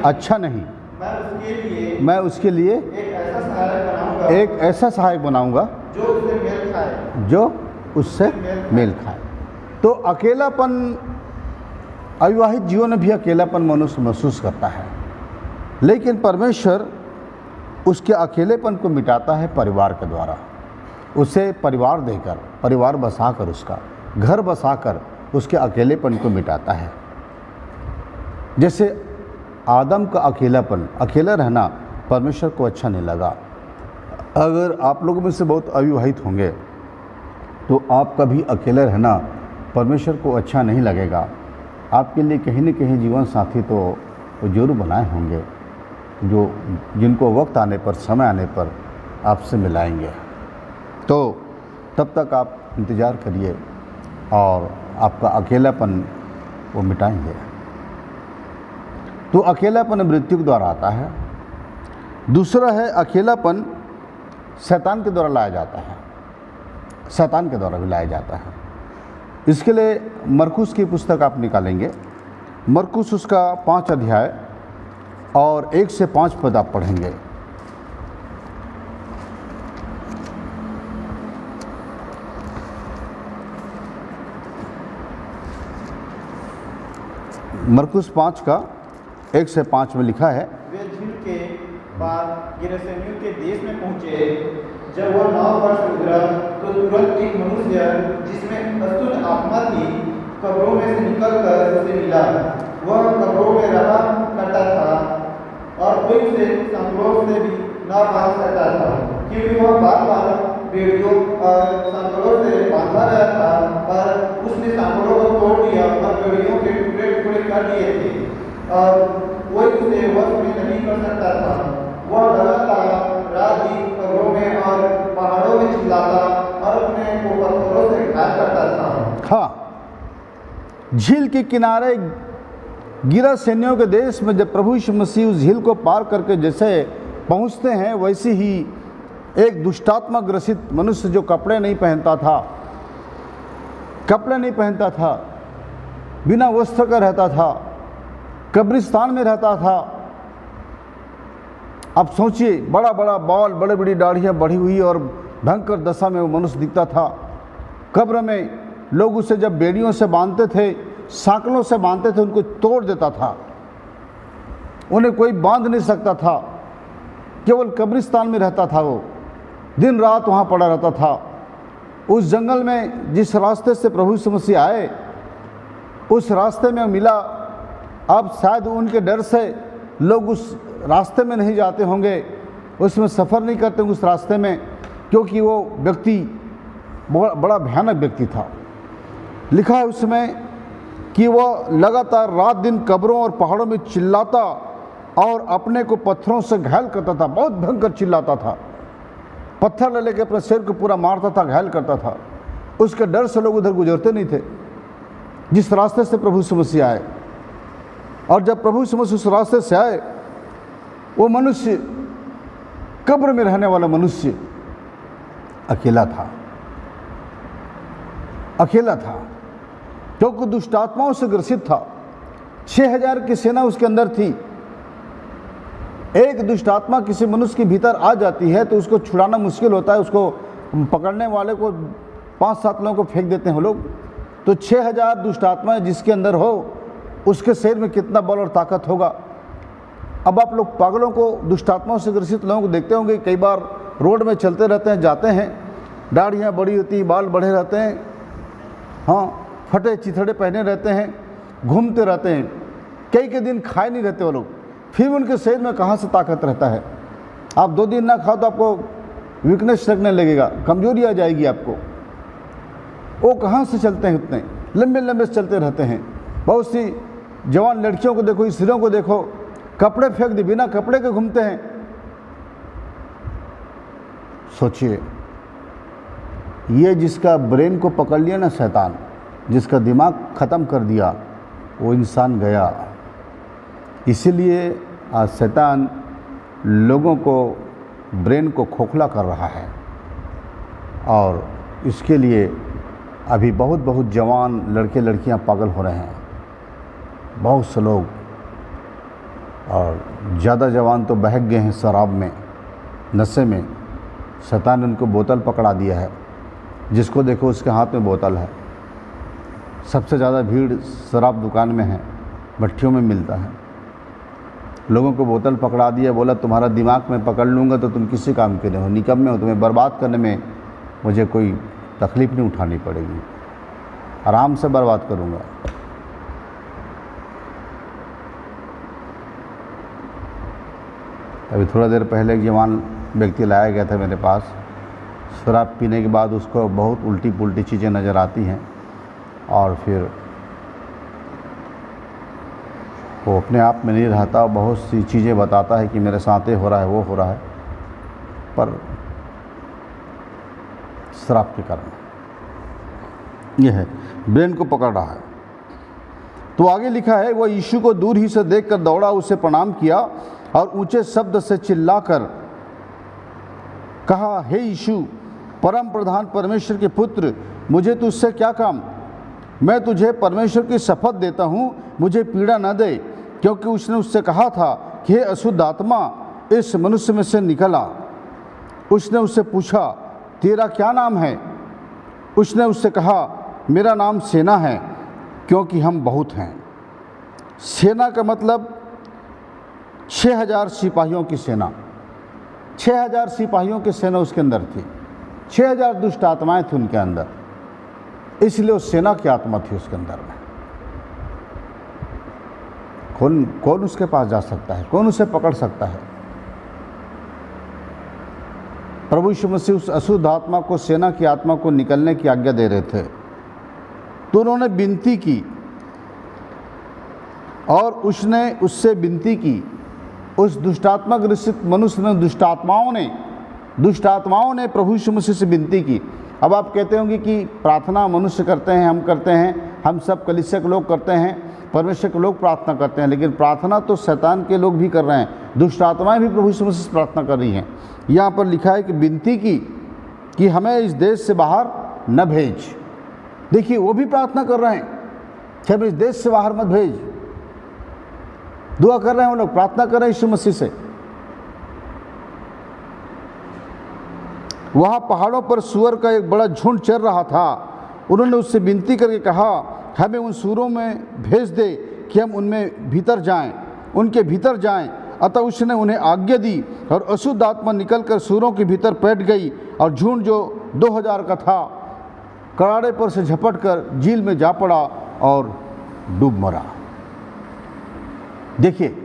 अच्छा नहीं, मैं उसके लिए एक ऐसा सहायक बनाऊंगा जो उससे मेल खाए। तो अकेलापन, अविवाहित जीवन में भी अकेलापन मनुष्य महसूस करता है, लेकिन परमेश्वर उसके अकेलेपन को मिटाता है परिवार के द्वारा। उसे परिवार देकर, परिवार बसाकर, उसका घर बसाकर उसके अकेलेपन को मिटाता है। जैसे आदम का अकेलापन, अकेला रहना परमेश्वर को अच्छा नहीं लगा। अगर आप लोगों में से बहुत अविवाहित होंगे तो आपका भी अकेला रहना परमेश्वर को अच्छा नहीं लगेगा। आपके लिए कहीं न कहीं जीवन साथी तो जरूर बनाए होंगे जो जिनको वक्त आने पर, समय आने पर आपसे मिलाएंगे। तो तब तक आप इंतज़ार करिए और आपका अकेलापन वो मिटाएंगे। तो अकेलापन मृत्यु के द्वारा आता है। दूसरा है अकेलापन शैतान के द्वारा लाया जाता है, शैतान के द्वारा भी लाया जाता है। इसके लिए मरकुस की पुस्तक आप निकालेंगे, मरकुस उसका 5 अध्याय और 1 से 5 पद आप पढ़ेंगे। मरकुस 5 का 1 से 5 में लिखा है, वे झिल के बाद गिरसेनियों के देश में पहुंचे। जब वह नाव पर से उतरा तो तुरंत एक मनुष्य जिसमें अशुद्ध आत्मा थी कब्रों में से निकलकर उसे मिला। वह कब्रों में रहा करता था और कोई उसे संकलों से भी न बांध सकता था, क्योंकि वह बार बार बेड़ियों और संकलों से बांधा गया था। पर उसने संकलों को तोड़ दिया और बेड़ियों के टुकड़े टुकड़े कर दिए थे और कोई उसे वश में नहीं कर सकता था। वह लगातार रात दिन कब्रों में और पहाड़ों में चिल्लाता और अपने को पत्थरों से घायल करता था। हाँ, झील के किनारे गिरसेनियों के देश में जब प्रभु यीशु मसीह उस झील को पार करके जैसे पहुंचते हैं, वैसे ही एक दुष्टात्मा ग्रसित मनुष्य जो कपड़े नहीं पहनता था, बिना वस्त्र का रहता था, कब्रिस्तान में रहता था। अब सोचिए, बड़ा बड़ा बाल, बड़ी बड़ी दाढ़ियाँ बढ़ी हुई और भयंकर दशा में वो मनुष्य दिखता था। कब्र में लोग उसे जब बेड़ियों से बांधते थे, सांकलों से बांधते थे, उनको तोड़ देता था। उन्हें कोई बांध नहीं सकता था। केवल कब्रिस्तान में रहता था, वो दिन रात वहाँ पड़ा रहता था। उस जंगल में जिस रास्ते से प्रभु यीशु मसीह आए, उस रास्ते में मिला। अब शायद उनके डर से लोग उस रास्ते में नहीं जाते होंगे, उसमें सफ़र नहीं करते उस रास्ते में, क्योंकि वो व्यक्ति बड़ा भयानक व्यक्ति था। लिखा है उसमें कि वह लगातार रात दिन कब्रों और पहाड़ों में चिल्लाता और अपने को पत्थरों से घायल करता था। बहुत भयंकर चिल्लाता था, पत्थर ले लेकर अपने सिर को पूरा मारता था, घायल करता था। उसके डर से लोग उधर गुजरते नहीं थे जिस रास्ते से प्रभु यीशु मसीह आए। और जब प्रभु यीशु मसीह उस रास्ते से आए, वो मनुष्य, कब्र में रहने वाला मनुष्य अकेला था क्योंकि दुष्टात्माओं से ग्रसित था। 6000 की सेना उसके अंदर थी। एक दुष्टात्मा किसी मनुष्य के भीतर आ जाती है तो उसको छुड़ाना मुश्किल होता है। उसको पकड़ने वाले को 5-7 लोगों को फेंक देते हैं लोग। तो 6000 दुष्टात्माएं जिसके अंदर हो, उसके शरीर में कितना बल और ताकत होगा। अब आप लोग पागलों को, दुष्टात्माओं से ग्रसित लोगों को देखते होंगे, कई बार रोड में चलते रहते हैं, जाते हैं, दाढ़ियाँ बड़ी होती, बाल बड़े रहते हैं, हाँ, फटे चिथड़े पहने रहते हैं, घूमते रहते हैं, कई दिन खाए नहीं रहते वो लोग। फिर उनके शरीर में कहाँ से ताकत रहता है? आप 2 दिन ना खाओ तो आपको वीकनेस लगने लगेगा, कमजोरी आ जाएगी आपको। वो कहाँ से चलते हैं? इतने लंबे लंबे चलते रहते हैं। बहुत सी जवान लड़कियों को देखो, स्त्रियों को देखो, कपड़े फेंक दे, बिना कपड़े के घूमते हैं। सोचिए, ये जिसका ब्रेन को पकड़ लिया ना शैतान, जिसका दिमाग ख़त्म कर दिया, वो इंसान गया। इसीलिए आज शैतान लोगों को, ब्रेन को खोखला कर रहा है। और इसके लिए अभी बहुत जवान लड़के लड़कियां पागल हो रहे हैं, बहुत से लोग। और ज़्यादा जवान तो बहक गए हैं शराब में, नशे में। शैतान ने उनको बोतल पकड़ा दिया है, जिसको देखो उसके हाथ में बोतल है। सबसे ज़्यादा भीड़ शराब दुकान में है, भट्टियों में मिलता है। लोगों को बोतल पकड़ा दिया, बोला तुम्हारा दिमाग में पकड़ लूँगा तो तुम किसी काम के नहीं हो, निकम्मे हो, तुम्हें बर्बाद करने में मुझे कोई तकलीफ़ नहीं उठानी पड़ेगी, आराम से बर्बाद करूँगा। अभी थोड़ा देर पहले एक जवान व्यक्ति लाया गया था मेरे पास। शराब पीने के बाद उसको बहुत उल्टी पुल्टी चीज़ें नज़र आती हैं और फिर वो अपने आप में नहीं रहता, बहुत सी चीज़ें बताता है कि मेरे साथ ये हो रहा है, वो हो रहा है, पर शराब के कारण ये है, ब्रेन को पकड़ रहा है। तो आगे लिखा है, वह यीशु को दूर ही से देखकर दौड़ा, उसे प्रणाम किया और ऊंचे शब्द से चिल्लाकर कहा, हे यीशु, परम प्रधान परमेश्वर के पुत्र, मुझे तुझसे क्या काम? मैं तुझे परमेश्वर की शपथ देता हूँ, मुझे पीड़ा न दे। क्योंकि उसने उससे कहा था कि हे अशुद्ध आत्मा, इस मनुष्य में से निकला। उसने उससे पूछा, तेरा क्या नाम है? उसने उससे कहा, मेरा नाम सेना है, क्योंकि हम बहुत हैं। सेना का मतलब 6000 सिपाहियों की सेना। 6000 सिपाहियों की सेना उसके अंदर थी, 6000 दुष्ट आत्माएं थी उनके अंदर, इसलिए उस सेना की आत्मा थी उसके अंदर में। कौन उसके पास जा सकता है, कौन उसे पकड़ सकता है? प्रभु यीशु मसीह उस अशुद्ध आत्मा को, सेना की आत्मा को निकलने की आज्ञा दे रहे थे, तो उन्होंने विनती की और उसने उससे विनती की। उस दुष्टात्मा ग्रसित मनुष्य ने, दुष्टात्माओं ने प्रभु यीशु मसीह से विनती की। अब आप कहते होंगे कि प्रार्थना मनुष्य करते हैं, हम करते हैं, हम सब कलीसिया के लोग करते हैं, परमेश्वर के लोग प्रार्थना करते हैं, लेकिन प्रार्थना तो शैतान के लोग भी कर रहे हैं, दुष्ट आत्माएं भी प्रभु यीशु मसीह से प्रार्थना कर रही हैं। यहाँ पर लिखा है कि विनती की कि हमें इस देश से बाहर न भेज। देखिए, वो भी प्रार्थना कर रहे हैं कि हमें इस देश से बाहर मत भेज। दुआ कर रहे हैं वो लोग, प्रार्थना कर रहे हैं यीशु मसीह से। वहाँ पहाड़ों पर सुअर का एक बड़ा झुंड चल रहा था। उन्होंने उससे विनती करके कहा, हमें उन सूरों में भेज दे कि हम उनमें भीतर जाएं, उनके भीतर जाएं। अतः उसने उन्हें आज्ञा दी और अशुद्ध आत्मा निकलकर सूरों के भीतर बैठ गई और झुंड जो 2000 का था कराड़े पर से झपट कर झील में जा पड़ा और डूब मरा। देखिए,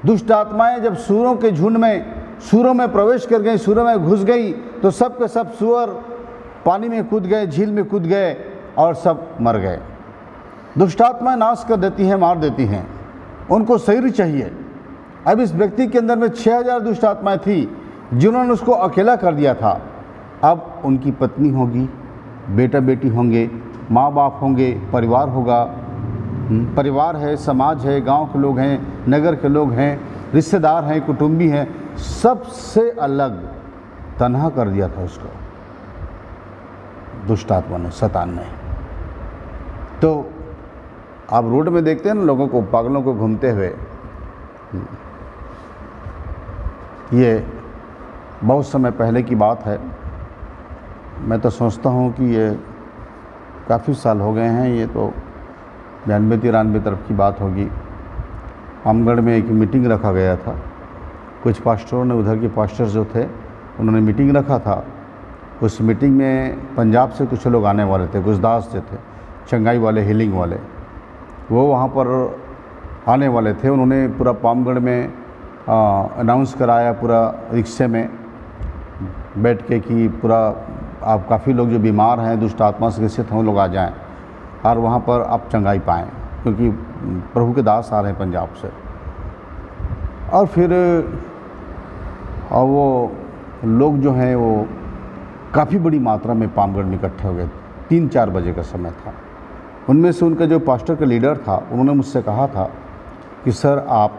दुष्ट आत्माएं जब सूरों के झुंड में, सूरों में प्रवेश कर गई, सूरों में घुस गई, तो सब के सब सूअर पानी में कूद गए, झील में कूद गए और सब मर गए। दुष्ट आत्माएं नाश कर देती हैं, मार देती हैं, उनको शरीर चाहिए। अब इस व्यक्ति के अंदर में 6000 दुष्ट आत्माएं थी जिन्होंने उसको अकेला कर दिया था। अब उनकी पत्नी होगी, बेटा बेटी होंगे, माँ बाप होंगे, परिवार होगा, परिवार है, समाज है, गांव के लोग हैं, नगर के लोग हैं, रिश्तेदार हैं, कुटुंबी हैं, सबसे अलग तन्हा कर दिया था उसको दुष्ट आत्मा ने, शैतान ने। तो आप रोड में देखते हैं ना लोगों को, पागलों को घूमते हुए। ये बहुत समय पहले की बात है। मैं तो सोचता हूँ कि ये काफ़ी साल हो गए हैं, ये तो 92-93 तरफ की बात होगी। आमगढ़ में एक मीटिंग रखा गया था। कुछ पास्टरों ने, उधर के पास्टर जो थे, उन्होंने मीटिंग रखा था। उस मीटिंग में पंजाब से कुछ लोग आने वाले थे, गुरदास जो थे, चंगाई वाले, हीलिंग वाले, वो वहाँ पर आने वाले थे। उन्होंने पूरा पामगढ़ में अनाउंस कराया, पूरा रिक्शे में बैठ के कि पूरा आप काफ़ी लोग जो बीमार हैं, दुष्ट आत्मा से ग्रसित हैं, वो लोग आ जाएं और वहाँ पर आप चंगाई पाएँ, क्योंकि प्रभु के दास आ रहे हैं पंजाब से। और फिर वो लोग जो हैं वो काफ़ी बड़ी मात्रा में पामगढ़ में इकट्ठे हो गए। 3-4 बजे का समय था। उनमें से उनका जो पास्टर का लीडर था, उन्होंने मुझसे कहा था कि सर आप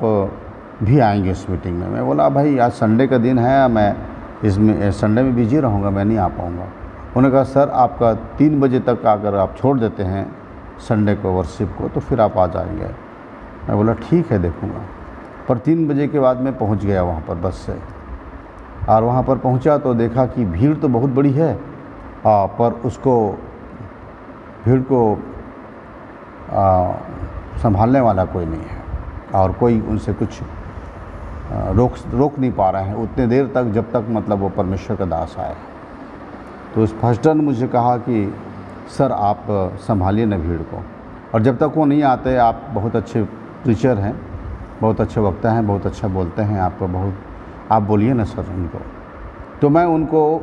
भी आएंगे इस मीटिंग में। मैं बोला भाई आज संडे का दिन है, मैं इसमें संडे में बिजी रहूँगा, मैं नहीं आ पाऊँगा। उन्होंने कहा सर आपका 3 बजे तक अगर आप छोड़ देते हैं संडे को, वर्शिप को, तो फिर आप आ जाएंगे। मैं बोला ठीक है, देखूँगा। पर 3 बजे के बाद मैं पहुँच गया वहाँ पर बस से, और वहाँ पर पहुँचा तो देखा कि भीड़ तो बहुत बड़ी है, पर उसको भीड़ को संभालने वाला कोई नहीं है और कोई उनसे कुछ रोक नहीं पा रहे हैं उतने देर तक, जब तक मतलब वो परमेश्वर का दास आए। तो उस पास्टर ने मुझे कहा कि सर आप संभालिए ना भीड़ को, और जब तक वो नहीं आते, आप बहुत अच्छे प्रीचर हैं, बहुत अच्छे वक्ता हैं, बहुत अच्छा बोलते हैं, आपको बहुत, आप बोलिए ना सर उनको। तो मैं उनको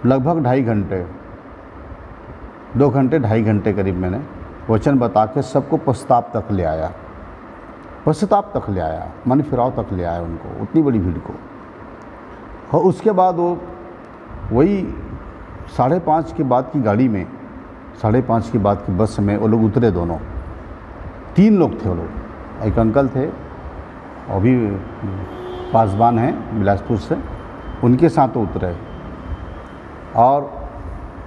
लगभग 2.5 घंटे, 2 घंटे 2.5 घंटे करीब मैंने वचन बता के सबको पश्चाताप तक ले आया, पश्चाताप तक ले आया, मन फिराव तक ले आया उनको, उतनी बड़ी भीड़ को। और उसके बाद वो वही 5:30 के बाद की गाड़ी में, 5:30 के बाद की बस में वो लोग उतरे। दोनों 3 लोग थे वो लोग, एक अंकल थे और भी पासवान हैं बिलासपुर से, उनके साथ उतरे और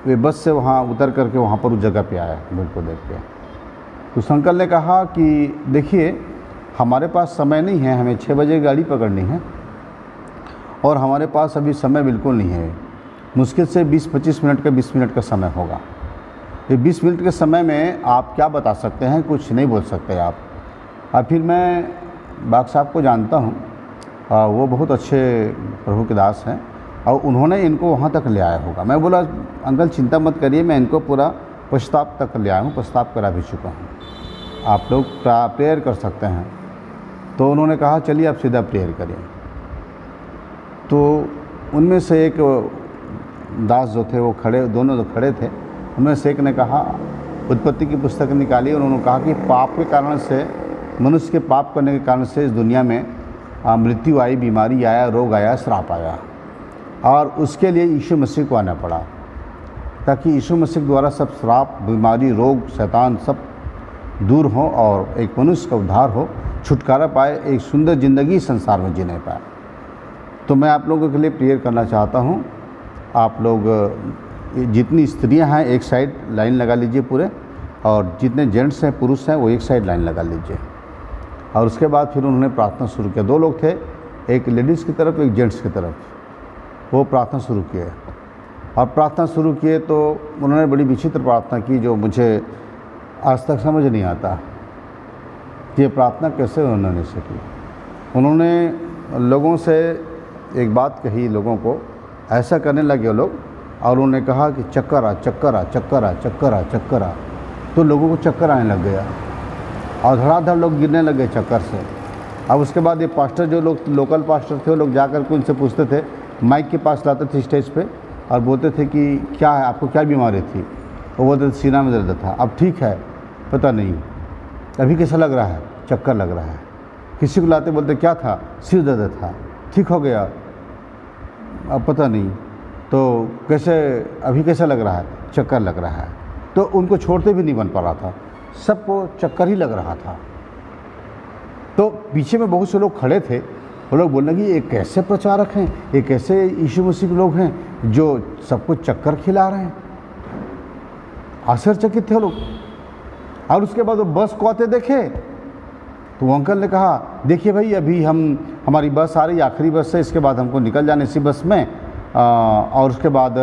वे बस से वहाँ उतर करके वहाँ पर उस जगह पे आया भीड़ को देख के। तो उस अंकल ने कहा कि देखिए हमारे पास समय नहीं है, हमें 6 बजे गाड़ी पकड़नी है और हमारे पास अभी समय बिल्कुल नहीं है, मुश्किल से 20-25 मिनट का 20 मिनट का समय होगा। ये 20 मिनट के समय में आप क्या बता सकते हैं? कुछ नहीं बोल सकते आप। और फिर मैं बाग साहब को जानता हूँ, वो बहुत अच्छे प्रभु के दास हैं और उन्होंने इनको वहाँ तक ले आया होगा। मैं बोला अंकल चिंता मत करिए, मैं इनको पूरा पश्चाताप तक ले आया हूँ, पश्चाताप करा भी चुका हूँ, आप लोग प्रेयर कर सकते हैं। तो उन्होंने कहा चलिए आप सीधा प्रेयर करिए। तो उनमें से एक दास जो थे वो खड़े, दोनों जो खड़े थे, उनमें से एक ने कहा, उत्पत्ति की पुस्तक निकाली, उन्होंने कहा कि पाप के कारण से, मनुष्य के पाप करने के कारण से इस दुनिया में मृत्यु आई, बीमारी आया, रोग आया, श्राप आया, और उसके लिए यीशु मसीह को आना पड़ा ताकि यीशु मसीह द्वारा सब श्राप, बीमारी, रोग, शैतान सब दूर हो और एक मनुष्य का उद्धार हो, छुटकारा पाए, एक सुंदर ज़िंदगी संसार में जीने पाए। तो मैं आप लोगों के लिए प्रेयर करना चाहता हूँ। आप लोग जितनी स्त्रियां हैं एक साइड लाइन लगा लीजिए पूरे, और जितने जेंट्स हैं, पुरुष हैं, वो एक साइड लाइन लगा लीजिए। और उसके बाद फिर उन्होंने प्रार्थना शुरू किया। 2 लोग थे, एक लेडीज़ की तरफ, एक जेंट्स की तरफ, वो प्रार्थना शुरू किए। और प्रार्थना शुरू किए तो उन्होंने बड़ी विचित्र प्रार्थना की जो मुझे आज तक समझ नहीं आता कि ये प्रार्थना कैसे उन्होंने से की। उन्होंने लोगों से एक बात कही, लोगों को ऐसा करने लगे लोग, और उन्होंने कहा कि चक्कर आ, चक्कर आ, चक्कर आ, चक्कर आ, चक्कर आ। तो लोगों को चक्कर आने लग गया और धड़ाधड़ लोग गिरने लगे चक्कर से। अब उसके बाद ये पास्टर, जो लोग लोकल पास्टर थे, वो लोग जाकर के उनसे पूछते थे, माइक के पास लाते थे स्टेज पे और बोलते थे कि क्या है, आपको क्या बीमारी थी? वो बोलते थे सीना में दर्द था। अब ठीक है, पता नहीं, अभी कैसा लग रहा है? चक्कर लग रहा है। किसी को लाते बोलते क्या था? सिर दर्द था, ठीक हो गया, अब पता नहीं, तो कैसे, अभी कैसा लग रहा है? चक्कर लग रहा है। तो उनको छोड़ते भी नहीं बन पा रहा था, सबको चक्कर ही लग रहा था। तो पीछे में बहुत से लोग खड़े थे, वो लोग बोलने लगे ये कैसे प्रचारक हैं, ये कैसे यीशु मसीह के लोग हैं जो सबको चक्कर खिला रहे हैं। आश्चर्यचकित थे वो लोग। और उसके बाद वो बस को आते देखे तो वो अंकल ने कहा, देखिए भाई अभी हमारी बस आ रही, आखिरी बस है, इसके बाद हमको निकल जाने इसी बस में, और उसके बाद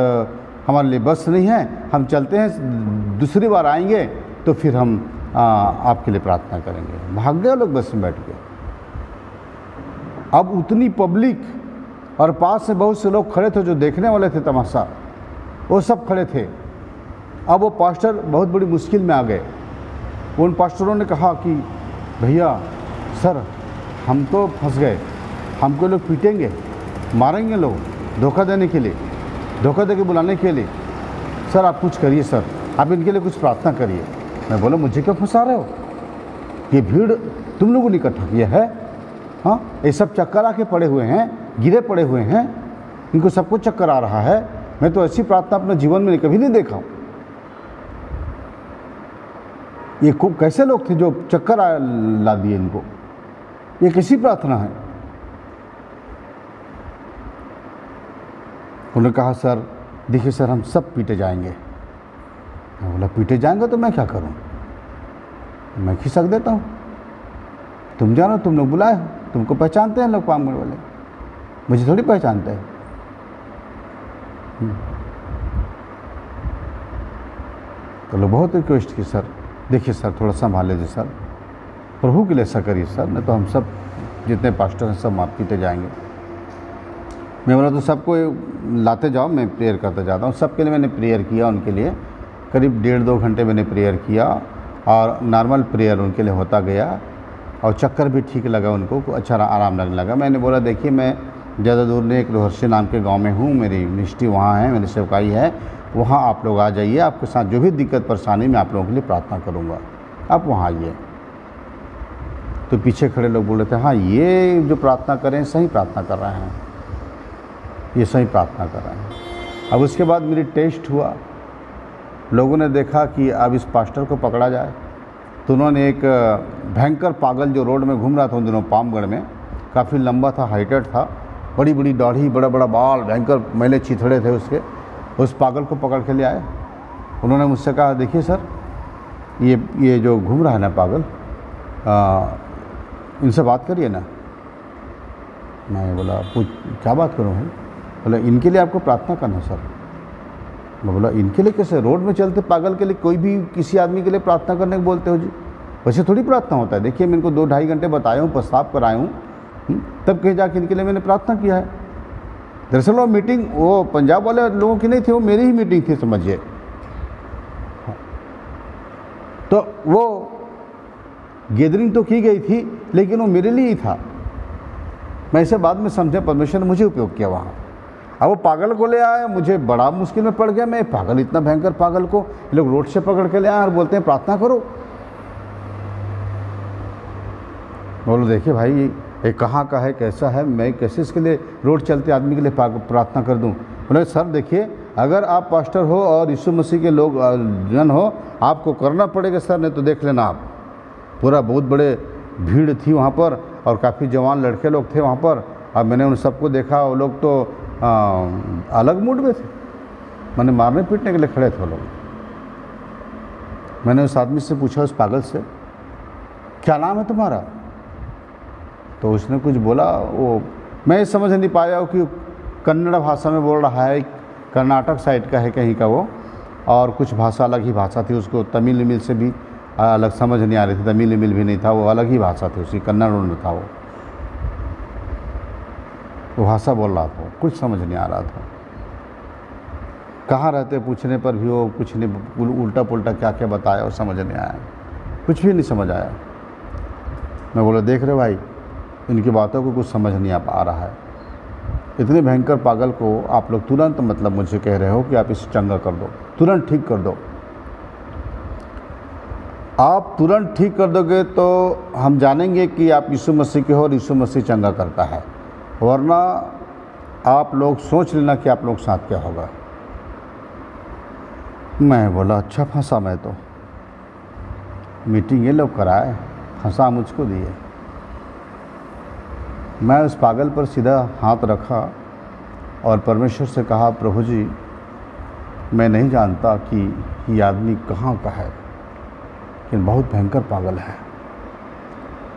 हमारे लिए बस नहीं है, हम चलते हैं, दूसरी बार आएंगे तो फिर हम आपके लिए प्रार्थना करेंगे। भाग गए लोग बस में बैठ के। अब उतनी पब्लिक और पास में बहुत से लोग खड़े थे जो देखने वाले थे तमाशा, वो सब खड़े थे। अब वो पास्टर बहुत बड़ी मुश्किल में आ गए। उन पास्टरों ने कहा कि भैया सर हम तो फंस गए, हमको लोग पीटेंगे, मारेंगे लोग, धोखा देने के लिए, धोखा दे के बुलाने के लिए। सर आप कुछ करिए, सर आप इनके लिए कुछ प्रार्थना करिए। मैं बोला मुझे क्यों फंसा रहे हो? ये भीड़ तुम लोगों ने इकट्ठा किया है, हाँ, ये सब चक्कर आके पड़े हुए हैं, गिरे पड़े हुए हैं, इनको सबको चक्कर आ रहा है। मैं तो ऐसी प्रार्थना अपने जीवन में कभी नहीं देखा हूँ। ये कैसे लोग थे जो चक्कर ला दिए इनको? ये कैसी प्रार्थना है? उन्होंने कहा सर देखिए सर हम सब पीटे जाएंगे। मैं बोला पीटे जाएंगे तो मैं क्या करूं? मैं खिसक देता हूं। तुम जानो, तुम लोग बुलाए हो, तुमको पहचानते हैं लोग पामगढ़ वाले, मुझे थोड़ी पहचानते हैं। तो लोग बहुत रिक्वेस्ट की, सर देखिए सर थोड़ा संभाल लीजिए सर, प्रभु के लिए ऐसा करिए सर, नहीं तो हम सब जितने पास्टर हैं सब मार पीटे जाएंगे। मैं बोला तो सबको लाते जाओ, मैं प्रेयर करता जाता हूँ। सबके लिए मैंने प्रेयर किया, उनके लिए करीब 1.5-2 घंटे मैंने प्रेयर किया और नॉर्मल प्रेयर उनके लिए होता गया और चक्कर भी ठीक लगा उनको, अच्छा आराम लगने लगा। मैंने बोला देखिए मैं ज़्यादा दूर नहीं, एक लोहर्षी नाम के गांव में हूँ, मेरी मिनिस्ट्री वहाँ है, मेरी सेवकाई है, वहाँ आप लोग आ जाइए, आपके साथ जो भी दिक्कत परेशानी मैं आप लोगों के लिए प्रार्थना करूँगा, आप वहाँ आइए। तो पीछे खड़े लोग बोल रहे थे हाँ ये जो प्रार्थना करें सही प्रार्थना कर रहे हैं, ये सही प्रार्थना कर रहे हैं। अब उसके बाद मेरी टेस्ट हुआ, लोगों ने देखा कि अब इस पास्टर को पकड़ा जाए, तो उन्होंने एक भयंकर पागल जो रोड में घूम रहा था उन दिनों पामगढ़ में, काफ़ी लंबा था, हाइटेड था, बड़ी बड़ी दाढ़ी, बड़ा बड़ा बाल, भयंकर मैले चिथड़े थे उसके, उस पागल को पकड़ के ले आए। उन्होंने मुझसे कहा देखिए सर ये जो घूम रहा है ना पागल, इनसे बात करिए ना। मैं बोला पूछ क्या बात करूँ भाई? बोला इनके लिए आपको प्रार्थना करना सर। मैं बोला इनके लिए कैसे? रोड में चलते पागल के लिए कोई भी किसी आदमी के लिए प्रार्थना करने को बोलते हो जी? वैसे थोड़ी प्रार्थना होता है। देखिए मैं इनको 2-2.5 घंटे बताया हूँ, प्रस्ताव कराया हूँ, तब कहीं जाके इनके लिए मैंने प्रार्थना किया है। दरअसल वो मीटिंग वो पंजाब वाले लोगों की नहीं थी, वो मेरी ही मीटिंग थी समझिए। तो वो गैदरिंग तो की गई थी लेकिन वो मेरे लिए ही था। मैं इसे बाद में समझा, परमेश्वर ने मुझे उपयोग किया वहाँ। अब वो पागल को ले आया, मुझे बड़ा मुश्किल में पड़ गया। मैं पागल, इतना भयंकर पागल को ये लोग रोड से पकड़ के ले आए और बोलते हैं प्रार्थना करो। बोलो देखिए भाई ये कहाँ का है, कैसा है, मैं कैसे इसके लिए रोड चलते आदमी के लिए प्रार्थना कर दूँ। बोले सर देखिए, अगर आप पास्टर हो और यीशु मसीह के लोग जन हो, आपको करना पड़ेगा सर, नहीं तो देख लेना आप। पूरा बहुत बड़े भीड़ थी वहाँ पर और काफ़ी जवान लड़के लोग थे वहाँ पर। अब मैंने उन सबको देखा, वो लोग तो अलग मूड में थे, मैंने मारने पीटने के लिए खड़े थे वो लोग। मैंने उस आदमी से पूछा, उस पागल से, क्या नाम है तुम्हारा? तो उसने कुछ बोला, वो मैं ये समझ नहीं पाया कि कन्नड़ भाषा में बोल रहा है, कर्नाटक साइड का है कहीं का वो, और कुछ भाषा अलग ही भाषा थी। उसको तमिल से भी अलग समझ नहीं आ रही थी, तमिल भी नहीं था, वो अलग ही भाषा थी उसकी, कन्नड़ में था वो भाषा बोल रहा था, कुछ समझ नहीं आ रहा था। कहाँ रहते पूछने पर भी वो कुछ नहीं, उल्टा पुल्टा क्या क्या बताया और समझ नहीं आया, कुछ भी नहीं समझ आया। मैं बोला देख रहे भाई, इनकी बातों को कुछ समझ नहीं आ रहा है। इतने भयंकर पागल को आप लोग तुरंत मतलब मुझे कह रहे हो कि आप इसे चंगा कर दो, तुरंत ठीक कर दो। आप तुरंत ठीक कर दोगे तो हम जानेंगे कि आप यीशु मसीह के हो और यीशु मसीह चंगा करता है, वरना आप लोग सोच लेना कि आप लोग साथ क्या होगा। मैं बोला अच्छा फंसा, मैं तो मीटिंग ये लोग कराए, फंसा मुझको दिए। मैं उस पागल पर सीधा हाथ रखा और परमेश्वर से कहा, प्रभु जी मैं नहीं जानता कि ये आदमी कहाँ का है, लेकिन बहुत भयंकर पागल है,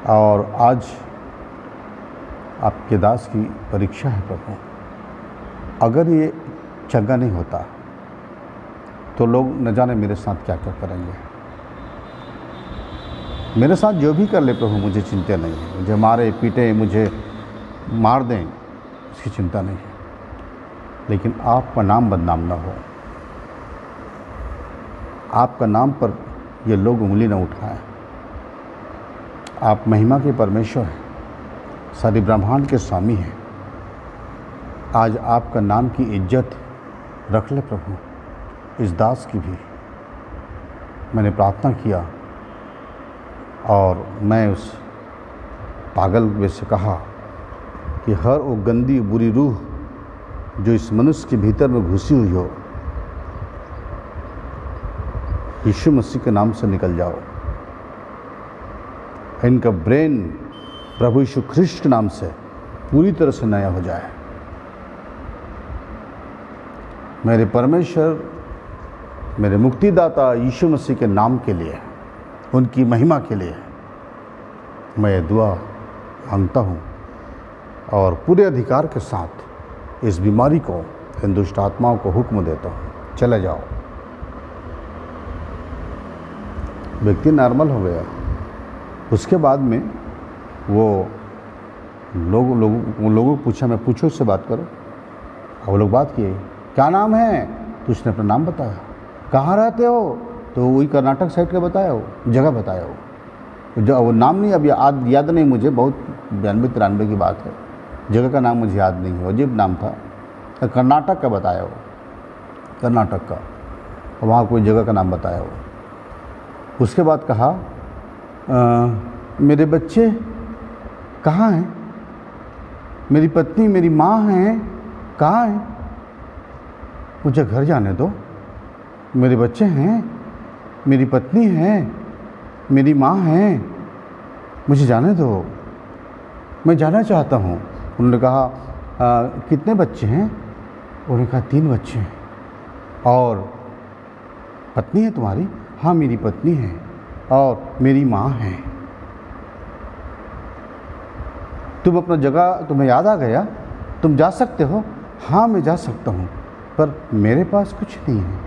और आज आपके दास की परीक्षा है प्रभु। अगर ये चंगा नहीं होता तो लोग न जाने मेरे साथ क्या क्या करेंगे। मेरे साथ जो भी कर ले प्रभु, मुझे चिंता नहीं है। मुझे मारे पीटे, मुझे मार दें, इसकी चिंता नहीं है, लेकिन आपका नाम बदनाम ना हो, आपका नाम पर ये लोग उंगली न उठाएं। आप महिमा के परमेश्वर हैं, सारे ब्रह्मांड के स्वामी हैं। आज आपका नाम की इज्जत रख ले प्रभु, इस दास की भी। मैंने प्रार्थना किया और मैं उस पागल में से कहा कि हर वो गंदी बुरी रूह जो इस मनुष्य के भीतर में घुसी हुई हो, यीशु मसीह के नाम से निकल जाओ। इनका ब्रेन प्रभु यीशु ख्रिस्ट के नाम से पूरी तरह से नया हो जाए। मेरे परमेश्वर, मेरे मुक्तिदाता यीशु मसीह के नाम के लिए, उनकी महिमा के लिए मैं ये दुआ मांगता हूँ और पूरे अधिकार के साथ इस बीमारी को, इन दुष्ट आत्माओं को हुक्म देता हूँ, चले जाओ। व्यक्ति नॉर्मल हो गया। उसके बाद में वो लोगों को पूछा, मैं पूछो उससे बात करो। और वो लोग बात किए, क्या नाम है? तो उसने अपना नाम बताया। कहाँ रहते हो? तो वही कर्नाटक साइड का बताया, वो जगह बताया। वो नाम नहीं, अब याद नहीं मुझे, बहुत 92-93 की बात है, जगह का नाम मुझे याद नहीं है, अजीब नाम था, कर्नाटक का बताया वो, कर्नाटक का, वहाँ कोई जगह का नाम बताया वो। उसके बाद कहा मेरे बच्चे कहाँ हैं? मेरी पत्नी, मेरी माँ हैं, कहाँ हैं? मुझे घर जाने दो, मेरे बच्चे हैं, मेरी पत्नी है, मेरी माँ है, मुझे जाने दो, मैं जाना चाहता हूँ। उन्होंने कहा कितने बच्चे हैं? उन्होंने कहा 3 बच्चे हैं। और पत्नी है तुम्हारी? हाँ मेरी पत्नी है और मेरी माँ है। तुम अपना जगह, तुम्हें याद आ गया? तुम जा सकते हो? हाँ मैं जा सकता हूँ, पर मेरे पास कुछ नहीं है।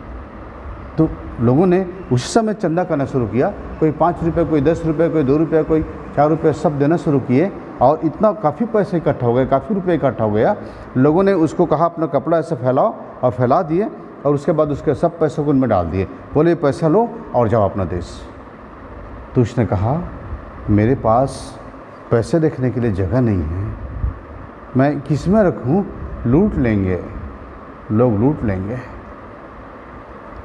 तो लोगों ने उस समय चंदा करना शुरू किया, कोई 5 रुपये, कोई 10 रुपये, कोई 2 रुपये, कोई 4 रुपये सब देना शुरू किए और इतना काफ़ी पैसे इकट्ठा हो गए, काफ़ी रुपये इकट्ठा हो गया। लोगों ने उसको कहा अपना कपड़ा ऐसे फैलाओ और फैला दिए और उसके बाद उसके सब पैसों को उनमें डाल दिए। बोले पैसा लो और जाओ अपना देश। तो उसने कहा मेरे पास पैसे रखने के लिए जगह नहीं है, मैं किस में रखूं? लूट लेंगे लोग, लूट लेंगे,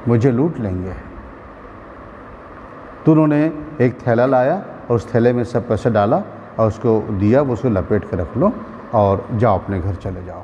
मुझे लूट लेंगे। तो उन्होंने एक थैला लाया और उस थैले में सब पैसे डाला और उसको दिया, वो उसको लपेट के रख लो और जाओ अपने घर चले जाओ।